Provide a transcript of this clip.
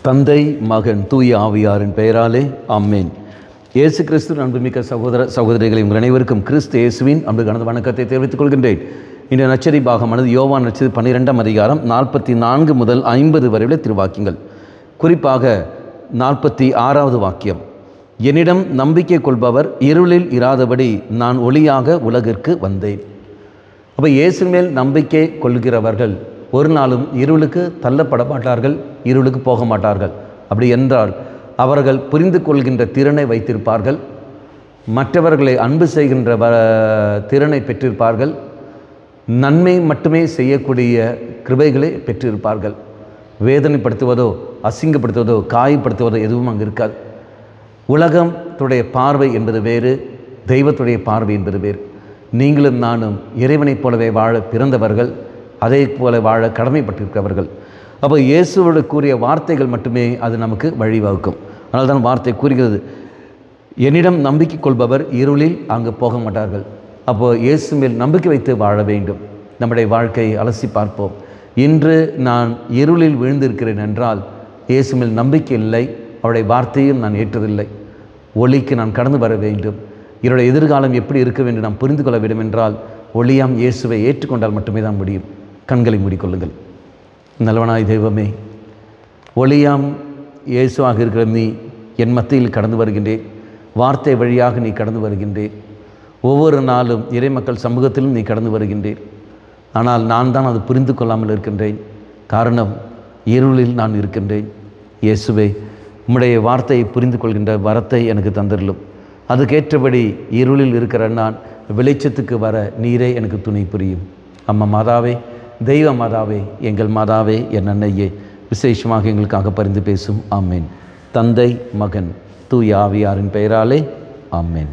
தந்தை மகன் தூய ஆவியாரின் பெயராலே ஆமென். இயேசு கிறிஸ்து அன்புமிக்க சகோதர சகோதரிகளை உங்கள் அனைவருக்கும் கிறிஸ்து இயேசுவின் அன்பு கலந்த வணக்கத்தை தெரிவித்துக் கொள்கின்றேன். இன்றைய நற்செய்தி பாகமானது யோவான் நற்செய்தி 12ஆம் அதிகாரம் 44 முதல் 50 வரை உள்ள திருவாக்கியங்கள். குறிப்பாக 46வது வாக்கியம், என்னிடம் நம்பிக்கை கொள்பவர் இருளில் இராதபடி நான் ஒளியாக உலகிற்கு வந்தேன். அப்போ இயேசு மேல் நம்பிக்கை கொள்கிறவர்கள் ஒரு நாளும் இருளுக்கு தள்ளப்பட மாட்டார்கள், இருளுக்கு போக மாட்டார்கள். அப்படி என்றால் அவர்கள் புரிந்து கொள்கின்ற திறனை வைத்திருப்பார்கள், மற்றவர்களை அன்பு செய்கின்ற திறனை பெற்றிருப்பார்கள், நன்மை மட்டுமே செய்யக்கூடிய கிருபைகளை பெற்றிருப்பார்கள். வேதனைப்படுத்துவதோ அசிங்கப்படுத்துவதோ காயப்படுத்துவதோ எதுவும் அங்கு இருக்காது. உலகத்துடைய பார்வை என்பது வேறு, தெய்வத்துடைய பார்வை என்பது வேறு. நீங்களும் நானும் இறைவனைப் போலவே வாழ பிறந்தவர்கள், அதே போல வாழ கடமைப்பட்டிருக்கிறவர்கள். அப்போ இயேசுவோடு கூறிய வார்த்தைகள் மட்டுமே அது நமக்கு வழிவகுக்கும். அதனால் தான் வார்த்தை கூறுகிறது, என்னிடம் நம்பிக்கை கொள்பவர் இருளில் அங்கு போக மாட்டார்கள். அப்போது இயேசு மேல் நம்பிக்கை வைத்து வாழ வேண்டும். நம்முடைய வாழ்க்கையை அலசி பார்ப்போம். இன்று நான் இருளில் விழுந்திருக்கிறேன் என்றால் இயேசு மேல் நம்பிக்கை இல்லை, அவருடைய வார்த்தையும் நான் ஏற்றதில்லை. ஒளிக்கு நான் கடந்து வர வேண்டும். என்னுடைய எதிர்காலம் எப்படி இருக்க வேண்டும் நாம் புரிந்து கொள்ள வேண்டும் என்றால் ஒளியாம் இயேசுவை ஏற்றுக்கொண்டால் மட்டுமே தான் முடியும். கண்களை மூடிக்கொள்ளுங்கள். நல்லவனாய் தெய்வமே, ஒளியாம் இயேசுவாக இருக்கிற நீ என் மத்தியில் கடந்து வருகின்றேன். வார்த்தை வழியாக நீ கடந்து வருகின்றேன். ஒவ்வொரு நாளும் இறைமக்கள் சமூகத்திலும் நீ கடந்து வருகின்றேன். ஆனால் நான் தான் அது புரிந்து கொள்ளாமல் இருக்கின்றேன். காரணம், இருளில் நான் இருக்கின்றேன். இயேசுவே, உம்முடைய வார்த்தையை புரிந்து கொள்கின்ற வரத்தை எனக்கு தந்திரலும். அதுக்கேற்றபடி இருளில் இருக்கிற நான் வெளிச்சத்துக்கு வர நீரே எனக்கு துணை புரியும். அம்மா மாதாவே, தெய்வ மாதாவே, எங்கள் மாதாவே, என் அன்னையே, விசேஷமாக எங்களுக்காக பரிந்து பேசும். ஆமேன். தந்தை மகன் தூய ஆவியாரின் பெயராலே ஆமேன்.